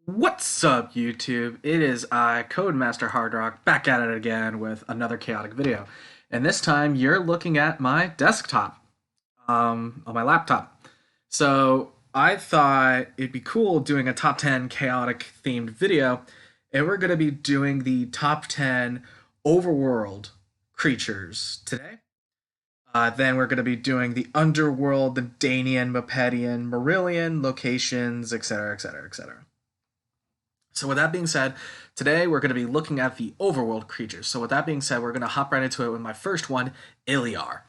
What's up, YouTube? It is I, Codemaster Hardrock, back at it again with another chaotic video. And this time you're looking at my desktop, on my laptop. So I thought it'd be cool doing a top 10 chaotic themed video, and we're going to be doing the top 10 overworld creatures today. Then we're going to be doing the underworld, the Danian, Mopedian, Marillion locations, etc., etc., etc. So with that being said, today we're going to be looking at the overworld creatures. So with that being said, we're going to hop right into it with my first one, Illear.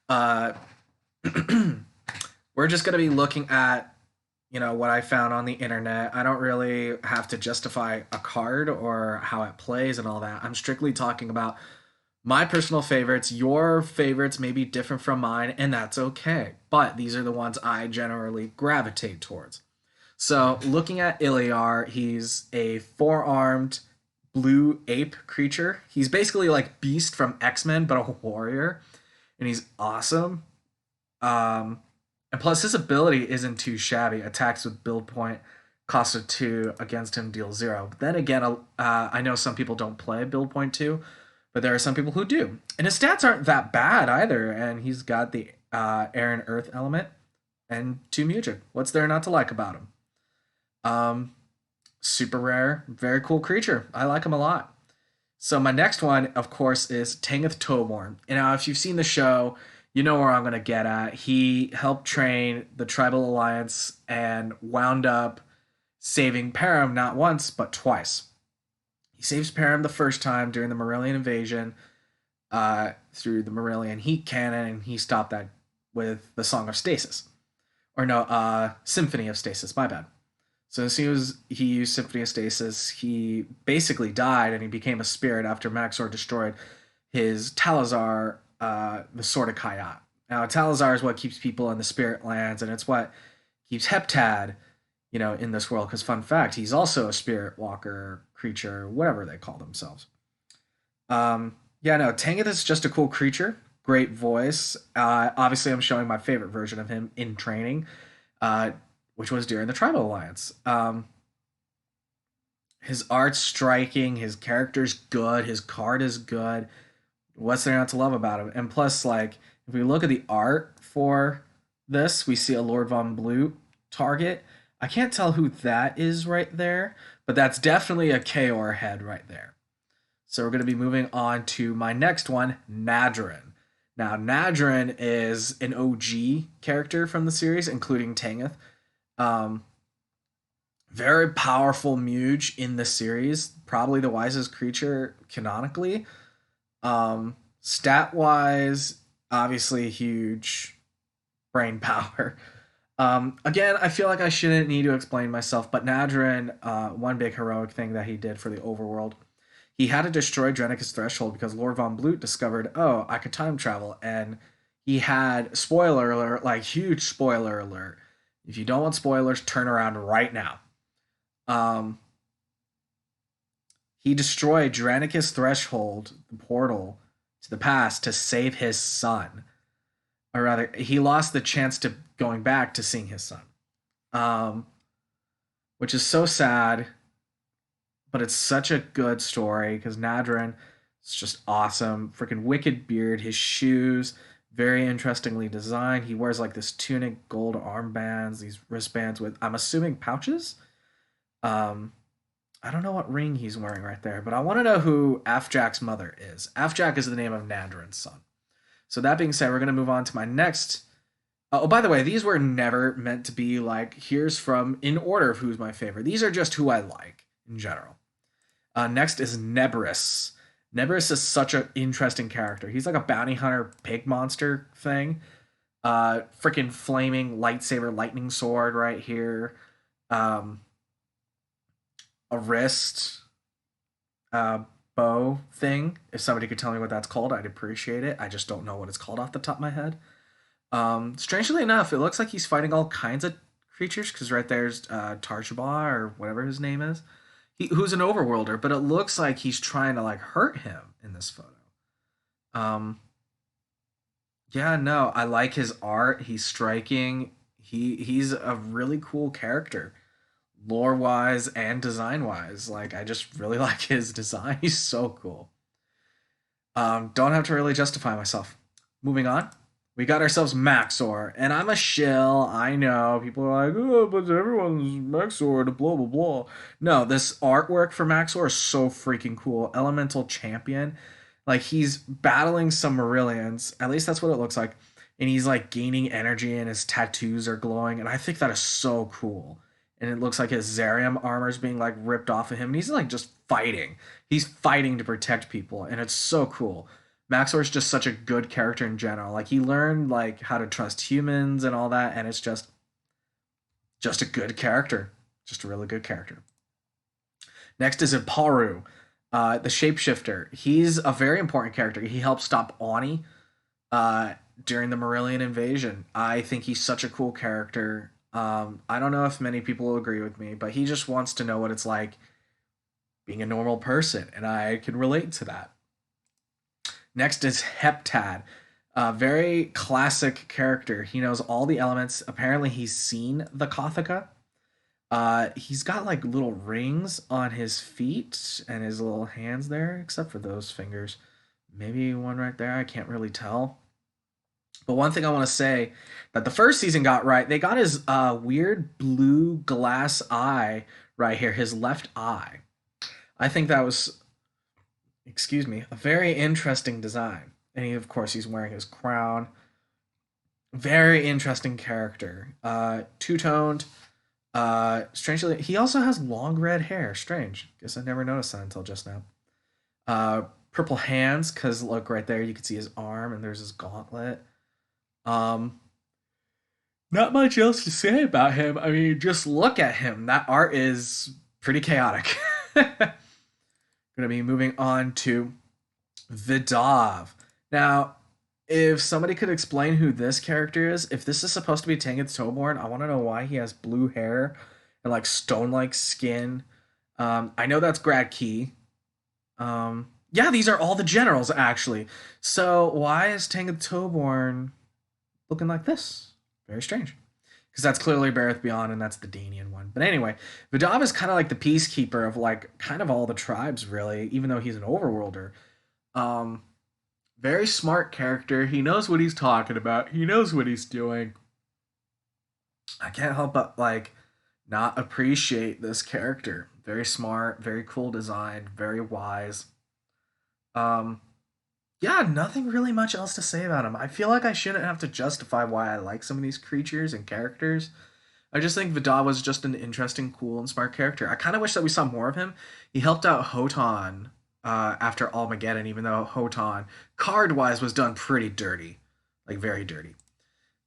Uh, we're just going to be looking at what I found on the internet. I don't really have to justify a card or how it plays and all that. I'm strictly talking about my personal favorites. Your favorites may be different from mine, and that's okay. But these are the ones I generally gravitate towards. So, looking at Iliar, he's a four-armed blue ape creature. He's basically like Beast from X-Men, but a warrior, and he's awesome. And plus, his ability isn't too shabby. Attacks with build point cost of 2 against him deal 0. But then again, I know some people don't play build point 2, but there are some people who do. And his stats aren't that bad either. And he's got the air and earth element and 2 music. What's there not to like about him? Super rare, very cool creature. I like him a lot. So my next one, of course, is Tangeth Toborn. And now, if you've seen the show, you know where I'm going to get at. He helped train the Tribal Alliance and wound up saving Param not once, but twice. He saves Param the first time during the Marillion invasion through the Marillion heat cannon, and he stopped that with the Song of Stasis. Or no, Symphony of Stasis, my bad. So as soon as he used Symphony of Stasis, he basically died and he became a spirit after Maxwell destroyed his Talazar, the Sword of Kayat. Now, Talazar is what keeps people in the spirit lands, and it's what keeps Heptad, in this world. Because, fun fact, he's also a spirit walker creature, whatever they call themselves. Yeah, no, Tangeth is just a cool creature. Great voice. Obviously, I'm showing my favorite version of him in training. Which was during the Tribal Alliance. His art's striking, his character's good, his card is good. What's there not to love about him? And plus, like, if we look at the art for this, we see a Lord Von Blue target. I can't tell who that is right there, but that's definitely a Kaor head right there. So we're going to be moving on to my next one, Nadran. Now, Nadran is an OG character from the series, including Tangeth. Very powerful Muge in the series, probably the wisest creature canonically. Stat wise, obviously huge brain power. Again, I feel like I shouldn't need to explain myself, but Nadran, one big heroic thing that he did for the overworld, he had to destroy Drenica's threshold because Lord Von Blute discovered, oh, I could time travel, and he had, spoiler alert, like huge spoiler alert. If you don't want spoilers, turn around right now. He destroyed Dranica's threshold, the portal to the past, to save his son. Or rather, he lost the chance to going back to seeing his son. Which is so sad, but it's such a good story because Nadran is just awesome. Freaking wicked beard, his shoes, very interestingly designed. He wears like this tunic, gold armbands, these wristbands with, I'm assuming, pouches. I don't know what ring he's wearing right there, but I want to know who Afjak's mother is. Afjak is the name of Nadran's son. So that being said, we're going to move on to my next. Oh, by the way, these were never meant to be like, here's from in order of who's my favorite. These are just who I like in general. Next is Nebus. Nebus is such an interesting character. He's like a bounty hunter pig monster thing. Freaking flaming lightsaber lightning sword right here. A wrist bow thing. If somebody could tell me what that's called, I'd appreciate it. I just don't know what it's called off the top of my head. Strangely enough, it looks like he's fighting all kinds of creatures because right there's Tarjabah or whatever his name is. Who's an overworlder, but it looks like he's trying to like hurt him in this photo. Yeah, no, I like his art. He's striking. He's a really cool character. lore wise and design wise. Like I just really like his design. He's so cool. Don't have to really justify myself. Moving on. We got ourselves Maxor, and I'm a shill. I know people are like, oh, but everyone's Maxor, blah blah blah. No, this artwork for Maxor is so freaking cool. Elemental champion, like he's battling some Marillions. At least that's what it looks like, and he's like gaining energy, and his tattoos are glowing, and I think that is so cool. And it looks like his Zarium armor is being like ripped off of him, and he's like just fighting. He's fighting to protect people, and it's so cool. Maxor's just such a good character in general. Like he learned like how to trust humans and all that, and it's just a good character. Just a really good character. Next is a Paru, the shapeshifter. He's a very important character. He helped stop Oni during the Marillion invasion. I think he's such a cool character. I don't know if many people will agree with me, but he just wants to know what it's like being a normal person, and I can relate to that. Next is Heptad, a very classic character. He knows all the elements. Apparently, he's seen the Kothica. He's got like little rings on his feet and his little hands there, except for those fingers. Maybe one right there. I can't really tell. But one thing I want to say that the first season got right, they got his weird blue glass eye right here, his left eye. I think that was, excuse me, a very interesting design. And he, of course, he's wearing his crown. Very interesting character. Two-toned. Strangely, he also has long red hair. Strange. Guess I never noticed that until just now. Purple hands, because look right there, you can see his arm and there's his gauntlet. Um, Not much else to say about him. I mean, just look at him. That art is pretty chaotic. Gonna be moving on to Vidal. Now, if somebody could explain who this character is, if this is supposed to be Tangeth Toborn, I want to know why he has blue hair and like stone-like skin. I know that's Grad Key. Yeah, these are all the generals actually. So why is Tangeth Toborn looking like this? Very strange. Because that's clearly Bareth Beyond, and that's the Danian one. But anyway, Vidal is kind of like the peacekeeper of like kind of all the tribes, really, even though he's an overworlder. Um, Very smart character. He knows what he's talking about. He knows what he's doing. I can't help but like not appreciate this character. Very smart, very cool design, very wise. Um, yeah, nothing really much else to say about him. I feel like I shouldn't have to justify why I like some of these creatures and characters. I just think Vidal was just an interesting, cool, and smart character. I kind of wish that we saw more of him. He helped out Hotan after Armageddon, even though Hotan, card wise, was done pretty dirty. Like, very dirty.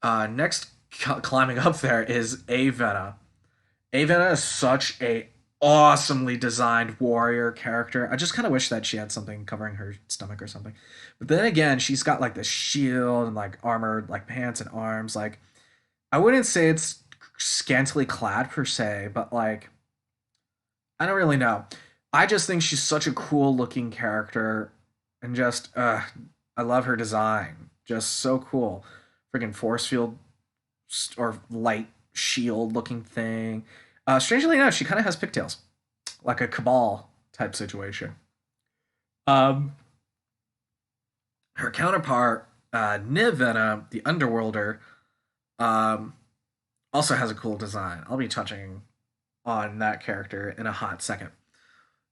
Next, climbing up there is Avena. Avena is such a awesomely designed warrior character. I just kind of wish that she had something covering her stomach or something. But then again, she's got like this shield and like armored like pants and arms. Like I wouldn't say it's scantily clad per se, but like I don't really know. I just think she's such a cool looking character and just I love her design. Just so cool. Freaking force field or light shield looking thing. Strangely enough, she kind of has pigtails, like a cabal type situation. Um, Her counterpart, Nivena, the Underworlder, um, also has a cool design. I'll be touching on that character in a hot second.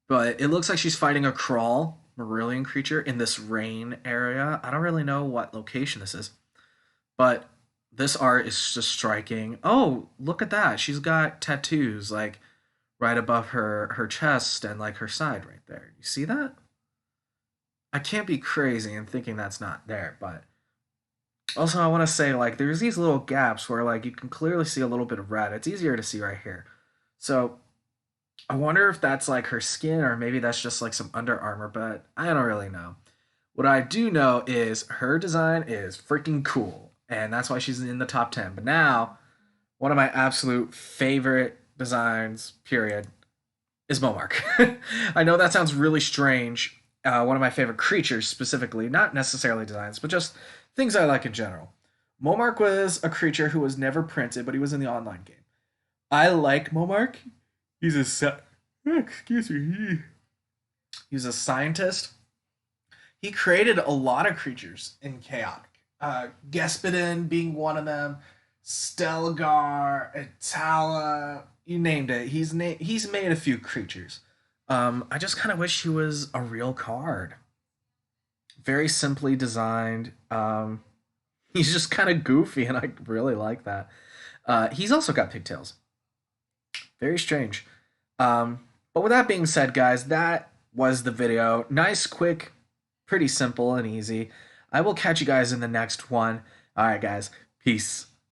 But it looks like she's fighting a crawl Marillion creature in this rain area. I don't really know what location this is, but this art is just striking. Oh, look at that. She's got tattoos like right above her chest and like her side right there. You see that? I can't be crazy in thinking that's not there, but also I want to say like there's these little gaps where like you can clearly see a little bit of red. It's easier to see right here. So I wonder if that's like her skin or maybe that's just like some under armor, but I don't really know. What I do know is her design is freaking cool, and that's why she's in the top 10. But now, one of my absolute favorite designs, period, is Bulmark. I know that sounds really strange. One of my favorite creatures, specifically, not necessarily designs, but just things I like in general. Momark was a creature who was never printed, but he was in the online game. I like Momark. He's a excuse me. He's a scientist. He created a lot of creatures in Chaotic. Gespidin being one of them, Stelgar, Itala, you named it. He's made a few creatures. I just kind of wish he was a real card. Very simply designed. He's just kind of goofy, and I really like that. He's also got pigtails. Very strange. But with that being said, guys, that was the video. Nice, quick, pretty simple and easy. I will catch you guys in the next one. All right, guys. Peace.